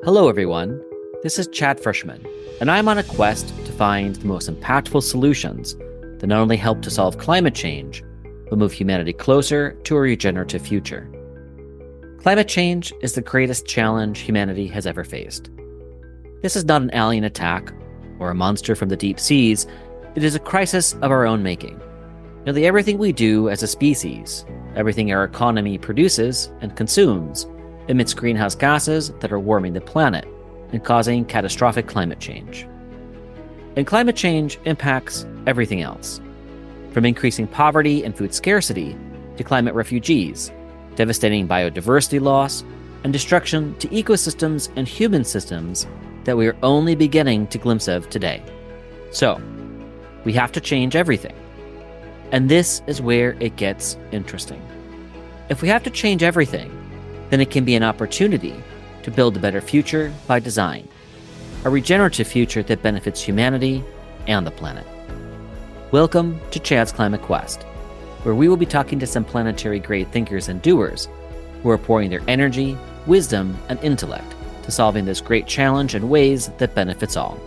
Hello, everyone. This is Chad Frischmann, and I'm on a quest to find the most impactful solutions that not only help to solve climate change, but move humanity closer to a regenerative future. Climate change is the greatest challenge humanity has ever faced. This is not an alien attack or a monster from the deep seas. It is a crisis of our own making. Nearly everything we do as a species, everything our economy produces and consumes, emits greenhouse gases that are warming the planet and causing catastrophic climate change. And climate change impacts everything else, from increasing poverty and food scarcity to climate refugees, devastating biodiversity loss, and destruction to ecosystems and human systems that we are only beginning to glimpse of today. So, we have to change everything. And this is where it gets interesting. If we have to change everything, then it can be an opportunity to build a better future by design, a regenerative future that benefits humanity and the planet. Welcome to Chad's Climate Quest, where we will be talking to some planetary-grade thinkers and doers who are pouring their energy, wisdom, and intellect to solving this great challenge in ways that benefits all.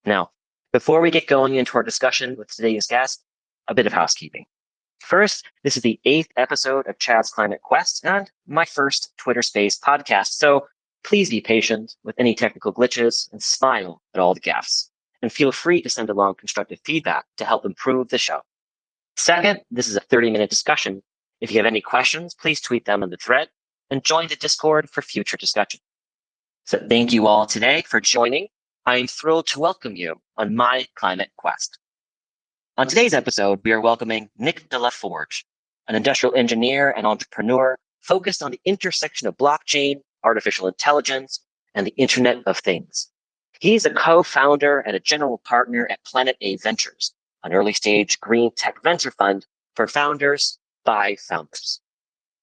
Now, before we get going into our discussion with today's guest, a bit of housekeeping. First, this is the 8th episode of Chad's Climate Quest and my first Twitter Space podcast, so please be patient with any technical glitches and smile at all the gaffes. And feel free to send along constructive feedback to help improve the show. Second, this is a 30-minute discussion. If you have any questions, please tweet them in the thread and join the Discord for future discussion. So thank you all today for joining. I am thrilled to welcome you on my climate quest. On today's episode, we are welcoming Nick de la Forge, an industrial engineer and entrepreneur focused on the intersection of blockchain, artificial intelligence, and the Internet of Things. He's a co-founder and a general partner at Planet A Ventures, an early-stage green tech venture fund for founders by founders.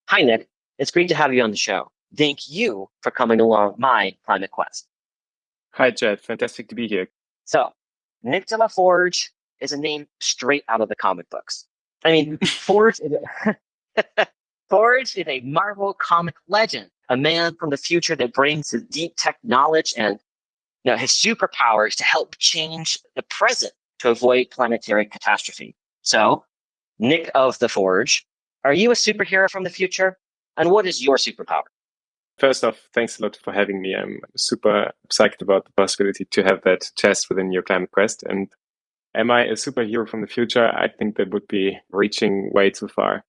Hi, Nick. It's great to have you on the show. Thank you for coming along my climate quest. Hi, Chad. Fantastic to be here. So, Nick de la Forge is a name straight out of the comic books. I mean, Forge is a Marvel comic legend, a man from the future that brings his deep tech knowledge and his superpowers to help change the present to avoid planetary catastrophe. So, Nick of the Forge, are you a superhero from the future? And what is your superpower? First off, thanks a lot for having me. I'm super psyched about the possibility to have that chest within your climate quest. And am I a superhero from the future? I think that would be reaching way too far.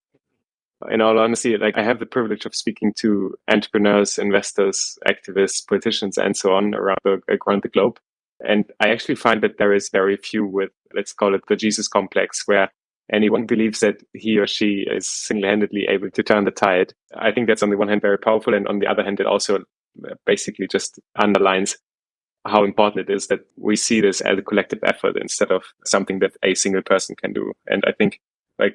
In all honesty, I have the privilege of speaking to entrepreneurs, investors, activists, politicians, and so on around the globe. And I actually find that there is very few with, let's call it the Jesus complex, where anyone believes that he or she is single-handedly able to turn the tide. I think that's on the one hand very powerful, and on the other hand, it also basically just underlines how important it is that we see this as a collective effort instead of something that a single person can do. And I think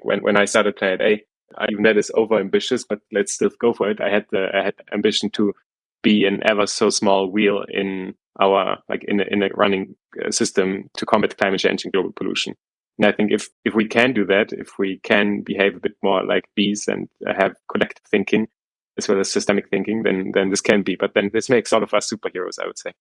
when I started Planet A, even that is over-ambitious, but let's still go for it. I had ambition to be an ever so small wheel in our in a running system to combat climate change and global pollution. And I think if we can do that, if we can behave a bit more like bees and have collective thinking as well as systemic thinking, then this can be. But then this makes all of us superheroes, I would say.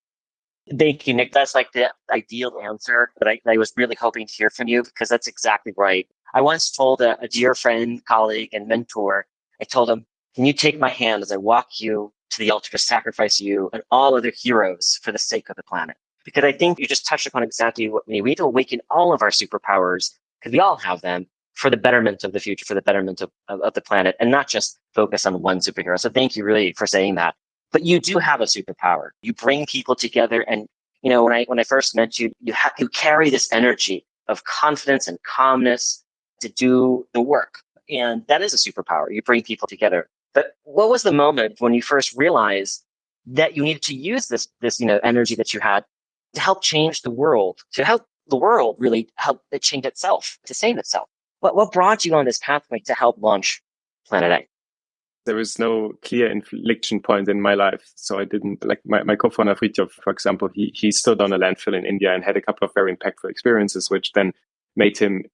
Thank you, Nick. That's like the ideal answer that I was really hoping to hear from you, because that's exactly right. I once told a dear friend, colleague, and mentor, I told him, can you take my hand as I walk you to the altar to sacrifice you and all other heroes for the sake of the planet? Because I think you just touched upon exactly what we need to awaken all of our superpowers, because we all have them, for the betterment of the future, for the betterment of the planet, and not just focus on one superhero. So thank you really for saying that. But you do have a superpower. You bring people together, and when I first met you, you carry this energy of confidence and calmness to do the work, and that is a superpower. You bring people together. But what was the moment when you first realized that you needed to use this energy that you had to help change the world, to help the world really help it change itself, to save itself? What brought you on this pathway to help launch Planet A? There was no clear inflection point in my life. So I didn't, my co-founder Fritjof, for example, he stood on a landfill in India and had a couple of very impactful experiences, which then made him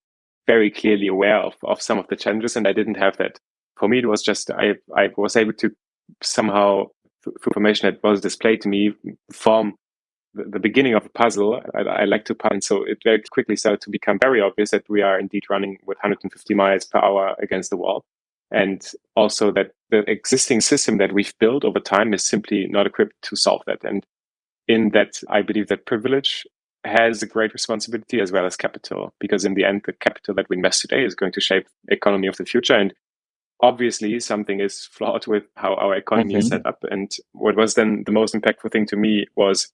very clearly aware of some of the challenges. And I didn't have that. For me, it was just, I was able to somehow through information that was displayed to me form the beginning of a puzzle. I like to puzzle. So it very quickly started to become very obvious that we are indeed running with 150 miles per hour against the wall. And also that the existing system that we've built over time is simply not equipped to solve that. And in that, I believe that privilege has a great responsibility as well as capital, because in the end, the capital that we invest today is going to shape the economy of the future. And obviously, something is flawed with how our economy is set up. And what was then the most impactful thing to me was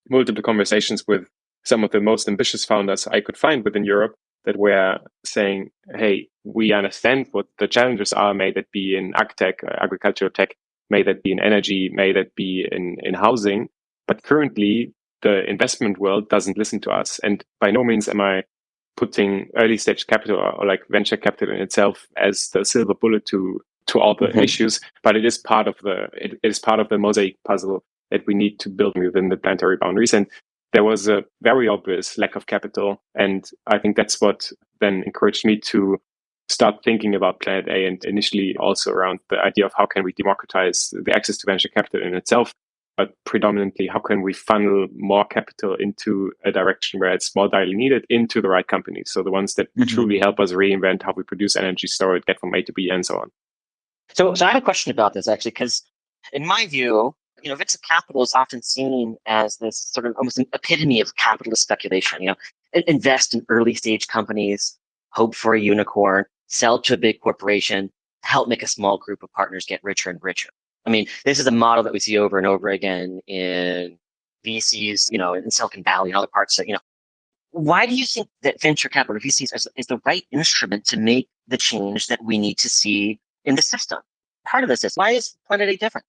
multiple conversations with some of the most ambitious founders I could find within Europe that were saying, hey, we understand what the challenges are, may that be in agtech, agricultural tech, may that be in energy, may that be in housing. But currently, the investment world doesn't listen to us. And by no means am I putting early stage capital or like venture capital in itself as the silver bullet to all the issues, but it is part of the mosaic puzzle that we need to build within the planetary boundaries. And there was a very obvious lack of capital. And I think that's what then encouraged me to start thinking about Planet A, and initially also around the idea of how can we democratize the access to venture capital in itself, but predominantly how can we funnel more capital into a direction where it's more direly needed into the right companies. So the ones that truly help us reinvent how we produce energy, store it, get from A to B, and so on. So I have a question about this actually, because in my view, venture capital is often seen as this sort of almost an epitome of capitalist speculation. Invest in early stage companies, hope for a unicorn, sell to a big corporation, help make a small group of partners get richer and richer. I mean, this is a model that we see over and over again in VCs, in Silicon Valley and other parts. Why do you think that venture capital, VCs, is the right instrument to make the change that we need to see in the system? Part of this is, why is Planet A different?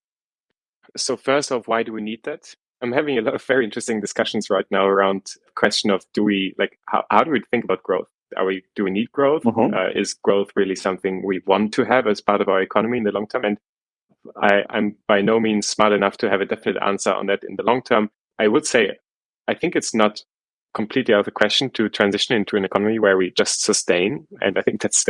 So first off, why do we need that? I'm having a lot of very interesting discussions right now around the question of how do we think about growth? Do we need growth? Is growth really something we want to have as part of our economy in the long term? And I'm by no means smart enough to have a definite answer on that in the long term. I would say, I think it's not completely out of the question to transition into an economy where we just sustain. And I think that's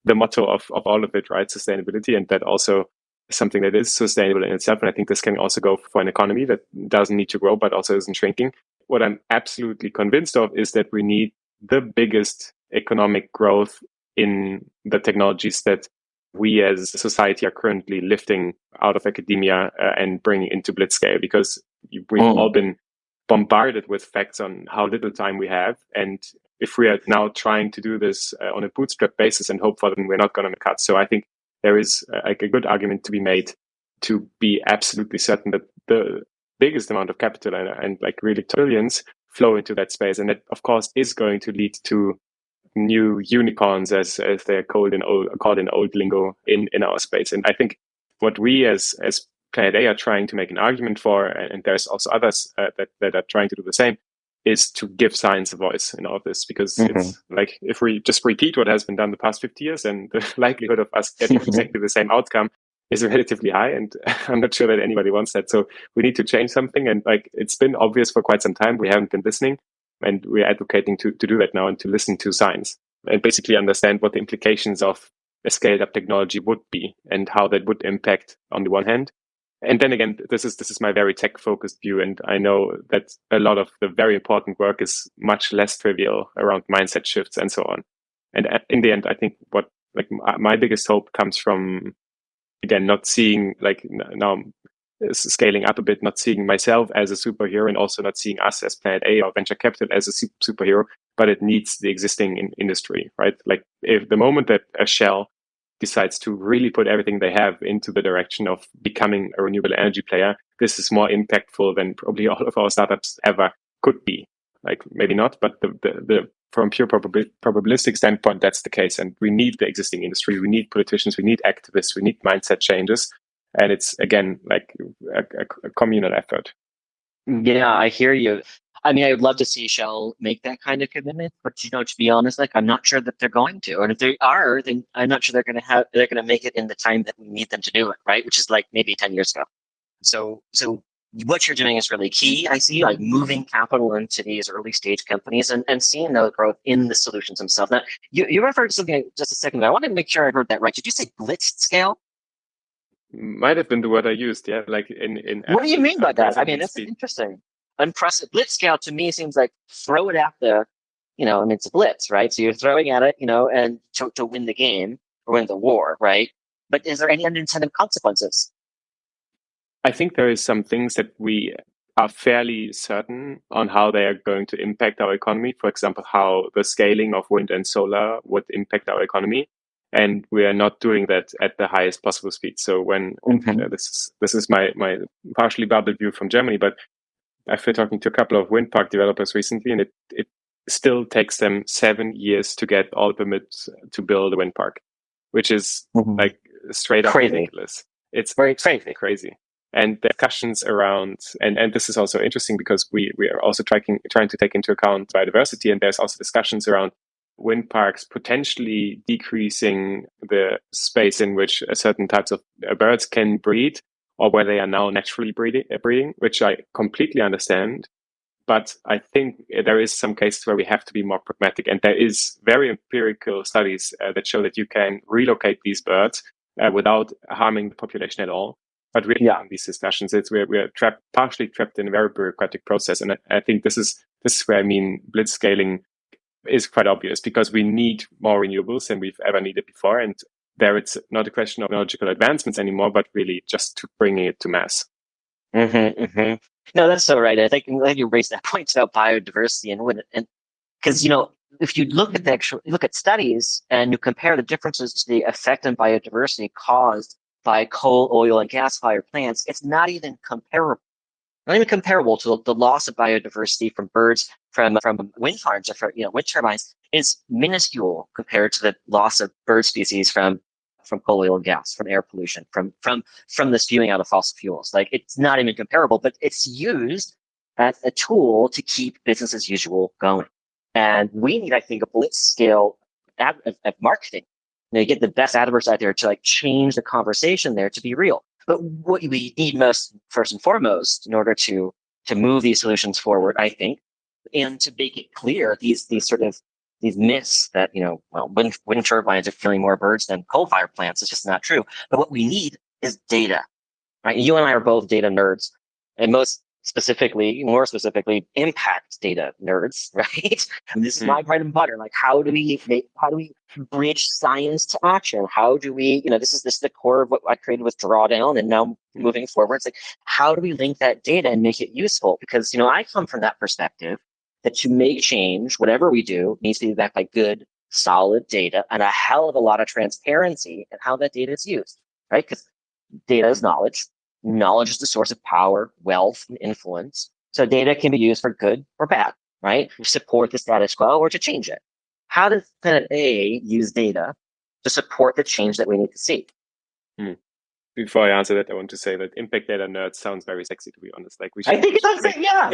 the motto of all of it, right? Sustainability. And that also is something that is sustainable in itself. And I think this can also go for an economy that doesn't need to grow, but also isn't shrinking. What I'm absolutely convinced of is that we need the biggest economic growth in the technologies that we as a society are currently lifting out of academia and bringing into blitzscale, because we've all been bombarded with facts on how little time we have. And if we are now trying to do this on a bootstrap basis and hope for them, we're not going to cut. So I think there is a good argument to be made to be absolutely certain that the biggest amount of capital and like really trillions flow into that space. And that, of course, is going to lead to new unicorns, as they're called in old lingo in our space. And I think what we as Planet A are trying to make an argument for, and there's also others that are trying to do the same, is to give science a voice in all of this. Because it's like, if we just repeat what has been done the past 50 years, and the likelihood of us getting exactly the same outcome is relatively high. And I'm not sure that anybody wants that. So we need to change something. And like, it's been obvious for quite some time, we haven't been listening. And we're advocating to do that now, and to listen to science and basically understand what the implications of a scaled up technology would be and how that would impact on the one hand. And then again, this is my very tech focused view. And I know that a lot of the very important work is much less trivial around mindset shifts and so on. And in the end, I think what like my biggest hope comes from, again, not seeing like now scaling up a bit, not seeing myself as a superhero, and also not seeing us as Planet A or venture capital as a superhero, but it needs the existing industry, right? Like, if the moment that a Shell decides to really put everything they have into the direction of becoming a renewable energy player, this is more impactful than probably all of our startups ever could be. Like, maybe not, but the from pure probabilistic standpoint, that's the case. And we need the existing industry. We need politicians. We need activists. We need mindset changes. And it's, again, like a communal effort. Yeah, I hear you. I mean, I would love to see Shell make that kind of commitment, but to be honest, like, I'm not sure that they're going to. And if they are, then I'm not sure they're going to make it in the time that we need them to do it, right? Which is like maybe 10 years ago. So what you're doing is really key. I see, like, moving capital into these early stage companies and seeing the growth in the solutions themselves. Now, you referred to something just a second ago. I want to make sure I heard that right. Did you say blitz scale? Might have been the word I used. Yeah, like in What do you absolute mean by that? I mean, unprecedented that's speed. interesting. Unprecedented blitz scale to me seems like throw it at the, I mean, it's a blitz, right? So you're throwing at it, and to win the game or win the war, right? But is there any unintended consequences? I think there is some things that we are fairly certain on how they are going to impact our economy. For example, how the scaling of wind and solar would impact our economy, and we are not doing that at the highest possible speed. So when Mm-hmm. this is my partially bubbled view from Germany, but I've been talking to a couple of wind park developers recently, and it still takes them 7 years to get all the permits to build a wind park, which is Mm-hmm. like straight up Crazy, ridiculous. It's very crazy. crazy. And the discussions around, and this is also interesting because we are also trying to take into account biodiversity, and there's also discussions around wind parks potentially decreasing the space in which certain types of birds can breed, or where they are now naturally breeding, which I completely understand. But I think there is some cases where we have to be more pragmatic, and there is very empirical studies that show that you can relocate these birds without harming the population at all. But really, Yeah. in these discussions, we're partially trapped in a very bureaucratic process, and I think this is where I mean blitz scaling is quite obvious because we need more renewables than we've ever needed before, and there it's not a question of technological advancements anymore, but really just to bringing it to mass. Mm-hmm, mm-hmm. No, that's so right. I think I'm glad you raised that point about biodiversity and because if you look at look at studies and you compare the differences to the effect on biodiversity caused by coal, oil, and gas-fired plants, it's not even comparable to the loss of biodiversity from birds from wind farms or from wind turbines is minuscule compared to the loss of bird species from coal, oil, and gas, from air pollution, from the spewing out of fossil fuels. Like it's not even comparable, but it's used as a tool to keep business as usual going. And we need, I think, a blitz scale of marketing. You get the best adverts out there to like change the conversation there to be real. But what we need most, first and foremost, in order to move these solutions forward, I think, and to make it clear these myths that wind turbines are killing more birds than coal-fired plants is just not true. But what we need is data, right? You and I are both data nerds, and more specifically, impact data nerds, right? And this is Hmm. my bread and butter. Like, how do we bridge science to action? How do we, this is the core of what I created with Drawdown, and now moving forward, it's like, how do we link that data and make it useful? Because I come from that perspective that to make change, whatever we do needs to be backed by good, solid data and a hell of a lot of transparency in how that data is used, right? Because data is knowledge. Knowledge is the source of power, wealth, and influence. So data can be used for good or bad, right? To support the status quo or to change it. How does Planet A use data to support the change that we need to see? Hmm. Before I answer that, I want to say that impact data nerd sounds very sexy, to be honest. Like I think we it should does. make Yeah,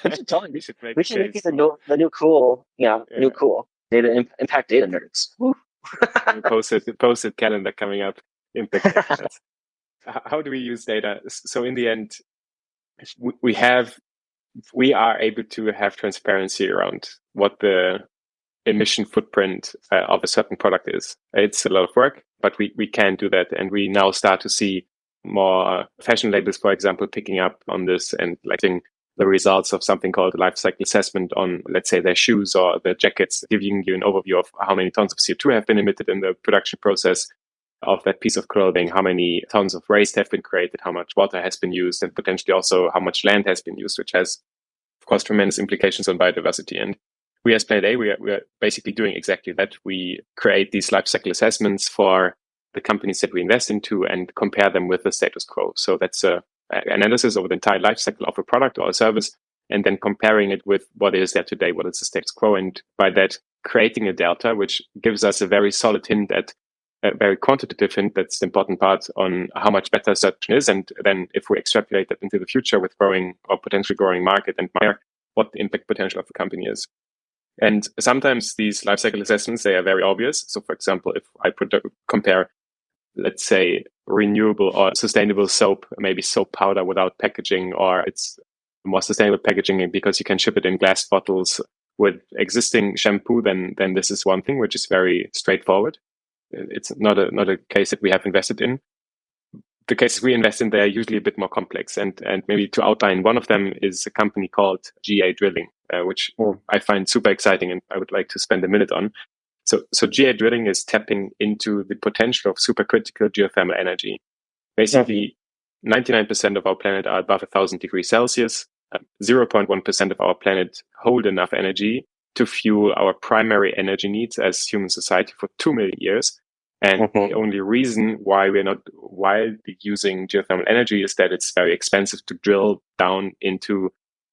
we should totally. we should make We a should make it case. the new cool. Yeah, new Yeah, cool impact data nerds. posted calendar coming up. Impact data nerds. How do we use data? So in the end, we are able to have transparency around what the emission footprint of a certain product is. It's a lot of work, but we can do that. And we now start to see more fashion labels, for example, picking up on this and seeing the results of something called a life cycle assessment on, let's say, their shoes or their jackets, giving you an overview of how many tons of CO2 have been emitted in the production process of that piece of clothing, how many tons of waste have been created, how much water has been used, and potentially also how much land has been used, which has, of course, tremendous implications on biodiversity. And we as Planet A, we are basically doing exactly that. We create these life cycle assessments for the companies that we invest into and compare them with the status quo. So that's an analysis of the entire life cycle of a product or a service, and then comparing it with what is there today, what is the status quo, and by that creating a delta, which gives us a very solid hint at a very quantitative hint. That's the important part on how much better such is. And then if we extrapolate that into the future with growing or potentially growing market and what the impact potential of the company is. And sometimes these life cycle assessments, they are very obvious. So for example, if I compare, let's say, renewable or sustainable soap, maybe soap powder without packaging, or it's more sustainable packaging because you can ship it in glass bottles with existing shampoo, then this is one thing, which is very straightforward. It's not a case that we have invested in. the cases we invest in, they are usually a bit more complex. And maybe to outline one of them is a company called GA Drilling, which I find super exciting and I would like to spend a minute on. So GA Drilling is tapping into the potential of supercritical geothermal energy. Basically, 99% of our planet are above 1,000 degrees Celsius. 0.1% of our planet hold enough energy to fuel our primary energy needs as human society for 2 million years. And the only reason why we're not widely using geothermal energy is that it's very expensive to drill down into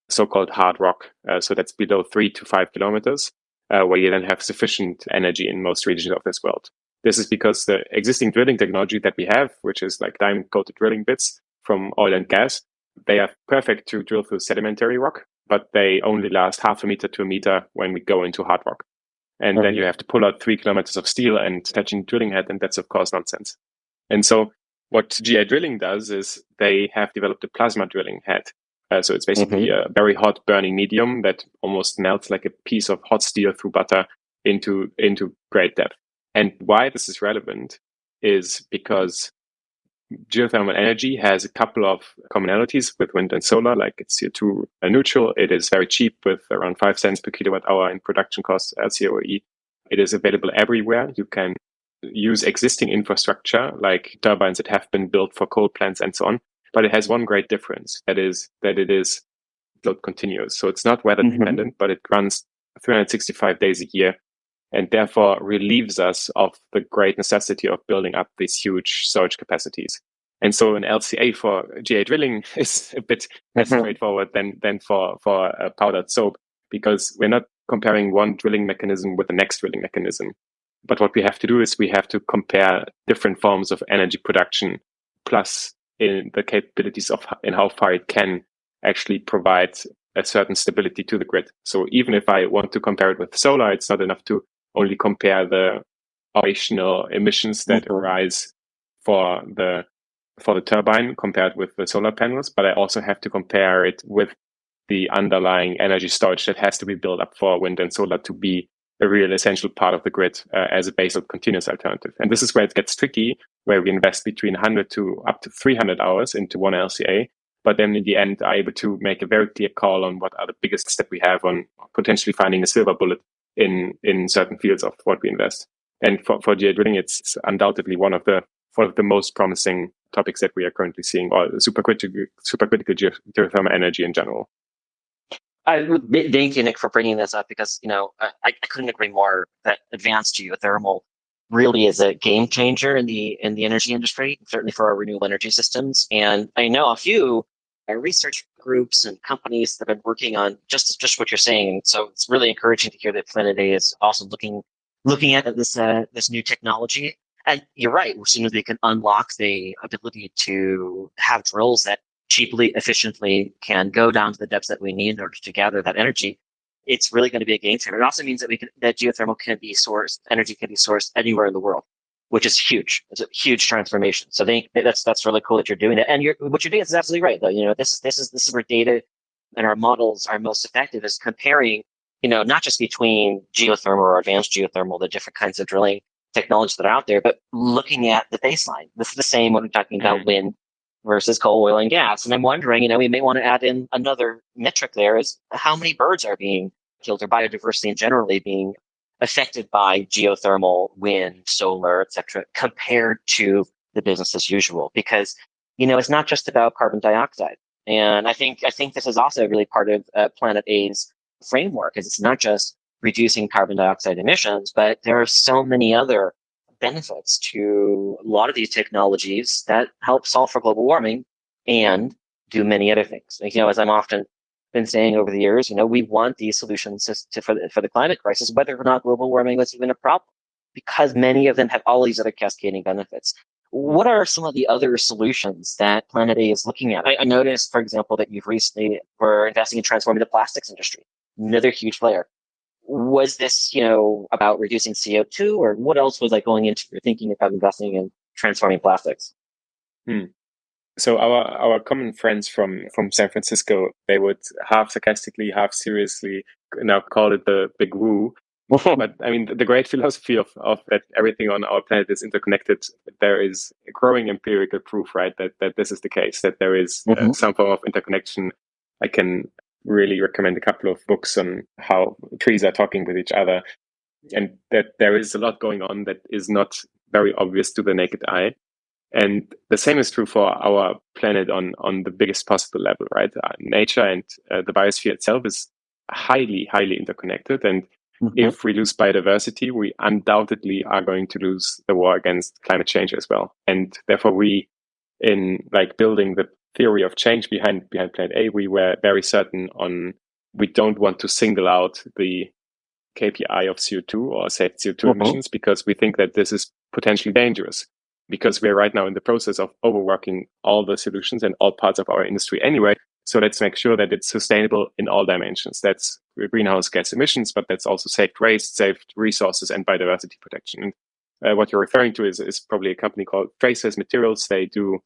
so-called hard rock. So that's below 3 to 5 kilometers, where you then have sufficient energy in most regions of this world. This is because the existing drilling technology that we have, which is like diamond-coated drilling bits from oil and gas, they are perfect to drill through sedimentary rock, but they only last half a meter to a meter when we go into hard rock. And then you have to pull out 3 kilometers of steel and attaching a drilling head, and that's of course nonsense. And so what GA Drilling does is they have developed a plasma drilling head. So it's basically a very hot burning medium that almost melts like a piece of hot steel through butter into great depth. And why this is relevant is because geothermal energy has a couple of commonalities with wind and solar, like it's CO2 neutral. It is very cheap with around 5 cents per kilowatt hour in production costs, LCOE. It is available everywhere. You can use existing infrastructure like turbines that have been built for coal plants and so on. But it has one great difference. That is that it is load continuous. So it's not weather dependent, but it runs 365 days a year and therefore relieves us of the great necessity of building up these huge storage capacities. And so an LCA for GA drilling is a bit less straightforward than for a powdered soap, because we're not comparing one drilling mechanism with the next drilling mechanism. But what we have to do is we have to compare different forms of energy production plus in the capabilities of in how far it can actually provide a certain stability to the grid. So even if I want to compare it with solar, it's not enough to only compare the operational emissions that arise for the turbine compared with the solar panels, but I also have to compare it with the underlying energy storage that has to be built up for wind and solar to be a real essential part of the grid as a baseload continuous alternative. And this is where it gets tricky, where we invest between 100 to up to 300 hours into one LCA, but then in the end are able to make a very clear call on what are the biggest steps we have on potentially finding a silver bullet in certain fields of what we invest. And for GA drilling, it's undoubtedly one of the most promising topics that we are currently seeing, or supercritical geothermal energy in general. Thank you, Nick, for bringing this up, because I couldn't agree more that advanced geothermal really is a game changer in the energy industry, certainly for our renewable energy systems. And I know a few research groups and companies that have been working on just what you're saying. So it's really encouraging to hear that Planet A is also looking at this new technology. And you're right, as soon as they can unlock the ability to have drills that cheaply, efficiently can go down to the depths that we need in order to gather that energy, it's really going to be a game changer. It also means that that geothermal energy can be sourced anywhere in the world, which is huge. It's a huge transformation. So that's really cool that you're doing that. And what you're doing is absolutely right, though. This is where data and our models are most effective, is comparing, not just between geothermal or advanced geothermal, the different kinds of drilling technologies that are out there, but looking at the baseline. This is the same when we're talking about wind versus coal, oil, and gas. And I'm wondering, we may want to add in another metric there, is how many birds are being killed, or biodiversity in generally being affected by geothermal, wind, solar, et cetera, compared to the business as usual. Because, it's not just about carbon dioxide. And I think this is also really part of Planet A's framework, is it's not just reducing carbon dioxide emissions, but there are so many other benefits to a lot of these technologies that help solve for global warming and do many other things. As I'm often been saying over the years, we want these solutions for the climate crisis, whether or not global warming was even a problem, because many of them have all these other cascading benefits. What are some of the other solutions that Planet A is looking at? I noticed, for example, that you've recently were investing in transforming the plastics industry, another huge player. Was this, about reducing CO2, or what else was going into your thinking about investing in transforming plastics? So our common friends from San Francisco, they would half sarcastically, half seriously now call it the big woo. But I mean, the great philosophy of that everything on our planet is interconnected. There is growing empirical proof, right, that this is the case, that there is some form of interconnection. I can really recommend a couple of books on how trees are talking with each other, and that there is a lot going on that is not very obvious to the naked eye. And the same is true for our planet on the biggest possible level, right? Nature and the biosphere itself is highly, highly interconnected. And if we lose biodiversity, we undoubtedly are going to lose the war against climate change as well. And therefore, we, in like building the theory of change behind Planet A, we were very certain on we don't want to single out the KPI of CO2 or say CO2 emissions because we think that this is potentially dangerous because we're right now in the process of overworking all the solutions and all parts of our industry anyway. So let's make sure that it's sustainable in all dimensions. That's greenhouse gas emissions, but that's also saved waste, saved resources, and biodiversity protection. And what you're referring to is probably a company called Traces Materials. They do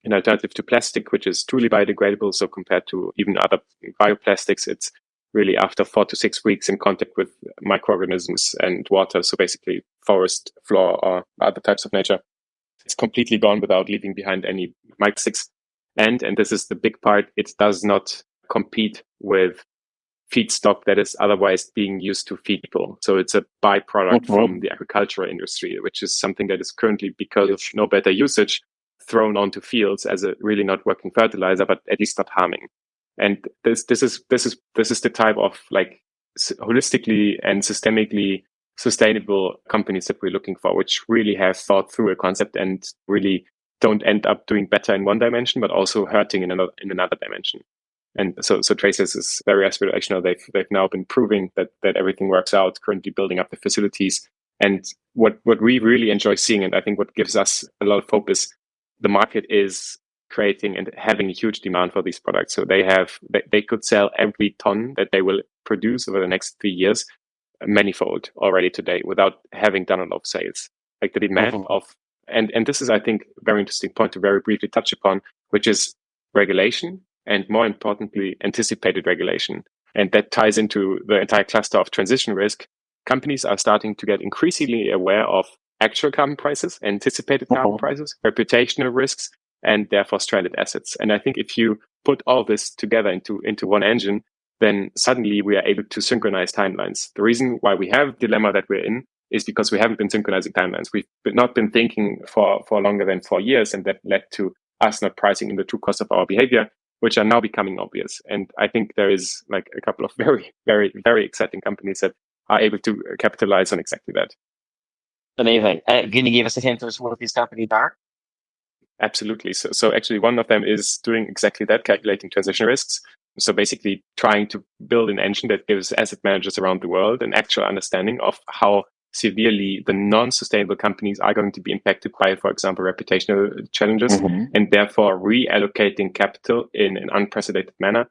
an alternative to plastic, which is truly biodegradable. So compared to even other bioplastics, it's really after 4 to 6 weeks in contact with microorganisms and water. So basically forest floor or other types of nature. It's completely gone without leaving behind any microplastics. And this is the big part, it does not compete with feedstock that is otherwise being used to feed people. So it's a byproduct from the agricultural industry, which is something that is currently, because of no better usage, thrown onto fields as a really not working fertilizer, but at least not harming. And this is the type of like holistically and systemically sustainable companies that we're looking for, which really have thought through a concept and really don't end up doing better in one dimension, but also hurting in another dimension. And so Traces is very aspirational. They've now been proving that everything works out, currently building up the facilities. And what we really enjoy seeing, and I think what gives us a lot of hope, is the market is creating and having a huge demand for these products. So they could sell every ton that they will produce over the next 3 years manifold already today without having done a lot of sales. Like the demand of, and this is, I think, a very interesting point to very briefly touch upon, which is regulation and more importantly, anticipated regulation. And that ties into the entire cluster of transition risk. Companies are starting to get increasingly aware of actual carbon prices, anticipated carbon prices, reputational risks, and therefore stranded assets. And I think if you put all this together into one engine, then suddenly we are able to synchronize timelines. The reason why we have the dilemma that we're in is because we haven't been synchronizing timelines. We've not been thinking for longer than 4 years, and that led to us not pricing in the true cost of our behavior, which are now becoming obvious. And I think there is like a couple of very, very, very exciting companies that are able to capitalize on exactly that. Amazing. Can you give us a hint as to what these companies are? Absolutely. So actually one of them is doing exactly that, calculating transition risks. So basically trying to build an engine that gives asset managers around the world an actual understanding of how severely the non-sustainable companies are going to be impacted by, for example, reputational challenges, and therefore reallocating capital in an unprecedented manner.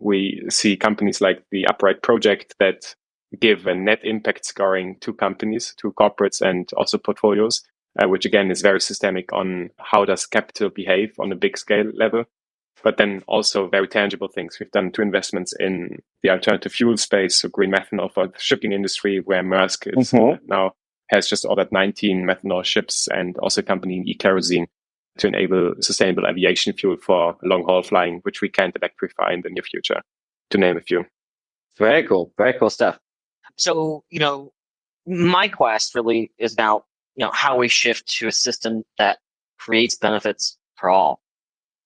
We see companies like the Upright Project that give a net impact scoring to companies, to corporates, and also portfolios, which again is very systemic on how does capital behave on a big scale level. But then also very tangible things. We've done 2 investments in the alternative fuel space, so green methanol for the shipping industry, where Maersk is now has just ordered 19 methanol ships, and also a company in e-kerosene to enable sustainable aviation fuel for long-haul flying, which we can't electrify in the near future, to name a few. Very cool stuff. So, my quest really is about, how we shift to a system that creates benefits for all,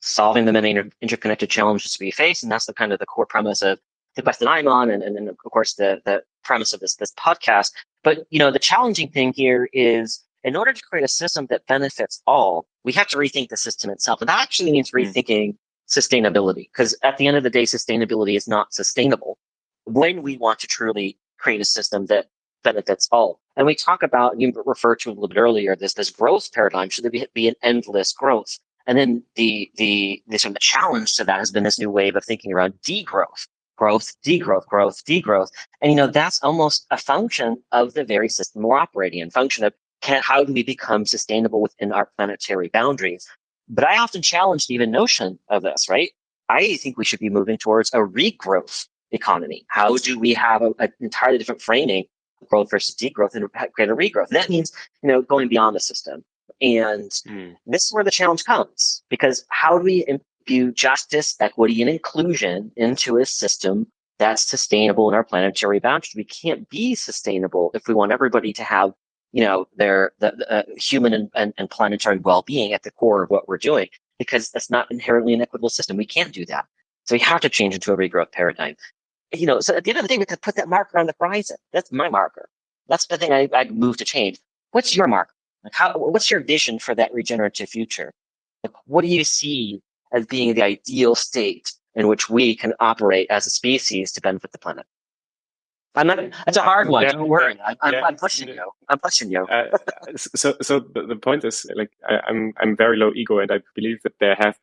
solving the many interconnected challenges we face. And that's the kind of the core premise of the quest that I'm on. And then of course the premise of this podcast. But, the challenging thing here is in order to create a system that benefits all, we have to rethink the system itself. And that actually means rethinking sustainability, because at the end of the day, sustainability is not sustainable when we want to truly create a system that benefits all. And we talk about, you referred to a little bit earlier, this growth paradigm. Should there be an endless growth? And then the sort of challenge to that has been this new wave of thinking around degrowth, growth, degrowth. And, that's almost a function of the very system we're operating in, function of how do we become sustainable within our planetary boundaries? But I often challenge the even notion of this, right? I think we should be moving towards a regrowth economy. How do we have an entirely different framing growth versus degrowth and greater regrowth. That means, going beyond the system. And this is where the challenge comes, because how do we imbue justice, equity, and inclusion into a system that's sustainable in our planetary boundaries? We can't be sustainable if we want everybody to have, their human and planetary well-being at the core of what we're doing, because that's not inherently an equitable system. We can't do that. So we have to change into a regrowth paradigm. So at the end of the day, we could put that marker on the horizon. That's my marker. That's the thing I'd move to change. What's your marker? What's your vision for that regenerative future? What do you see as being the ideal state in which we can operate as a species to benefit the planet? That's a hard one. Don't worry. I'm pushing you. I'm pushing you. So the point is, like, I'm very low ego, and I believe that there have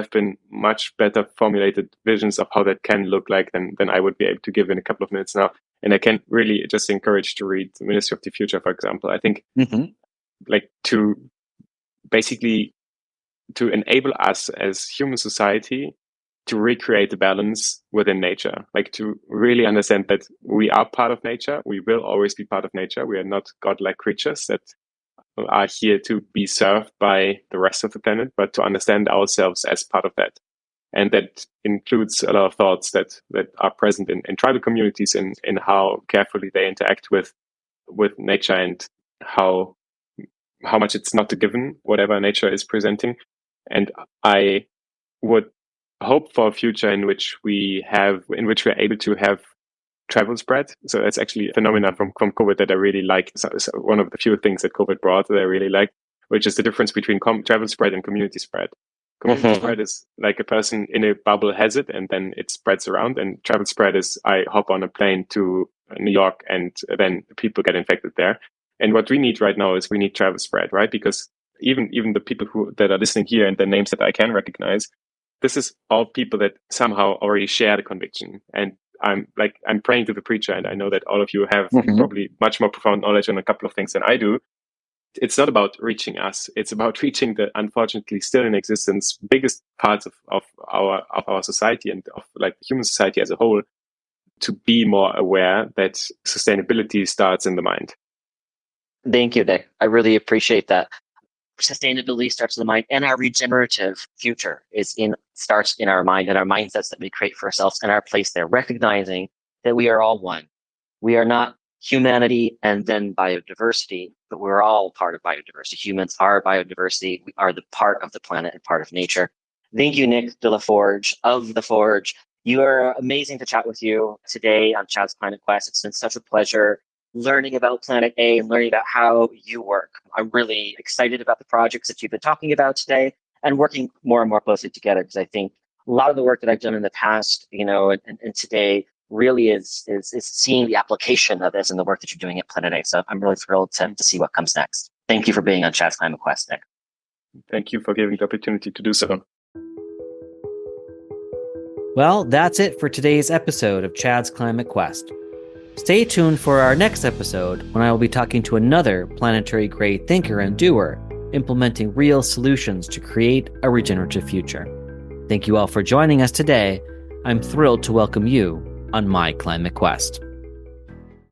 been much better formulated visions of how that can look like than I would be able to give in a couple of minutes now. And I can really just encourage to read the Ministry of the Future, for example. I think like to basically to enable us as human society to recreate the balance within nature, like to really understand that we are part of nature. We will always be part of nature. We are not godlike creatures that are here to be served by the rest of the planet, but to understand ourselves as part of that. And that includes a lot of thoughts that are present in tribal communities, in how carefully they interact with nature, and how much it's not a given, whatever nature is presenting. And I would hope for a future in which we're able to have travel spread. So that's actually a phenomenon from COVID that I really like. So one of the few things that COVID brought that I really like, which is the difference between travel spread and community spread. Community spread is like a person in a bubble has it, and then it spreads around. And travel spread is I hop on a plane to New York, and then people get infected there. And what we need right now is we need travel spread, right? Because even the people that are listening here and the names that I can recognize, this is all people that somehow already share the conviction. And I'm praying to the preacher, and I know that all of you have probably much more profound knowledge on a couple of things than I do. It's not about reaching us. It's about reaching the unfortunately still in existence biggest parts of our society and of like human society as a whole, to be more aware that sustainability starts in the mind. Thank you, Nick. I really appreciate that. Sustainability starts in the mind, and our regenerative future starts in our mind and our mindsets that we create for ourselves and our place there, recognizing that we are all one. We are not humanity and then biodiversity, but we're all part of biodiversity. Humans are biodiversity. We are the part of the planet and part of nature. Thank you, Nick de la Forge of The Forge. You are amazing to chat with you today on Chad's Climate Quest. It's been such a pleasure learning about Planet A and learning about how you work. I'm really excited about the projects that you've been talking about today and working more and more closely together, because I think a lot of the work that I've done in the past, and today really is seeing the application of this and the work that you're doing at Planet A. So I'm really thrilled to see what comes next. Thank you for being on Chad's Climate Quest, Nick. Thank you for giving me the opportunity to do so. Well, that's it for today's episode of Chad's Climate Quest. Stay tuned for our next episode, when I will be talking to another planetary-grade thinker and doer, implementing real solutions to create a regenerative future. Thank you all for joining us today. I'm thrilled to welcome you on my Climate Quest.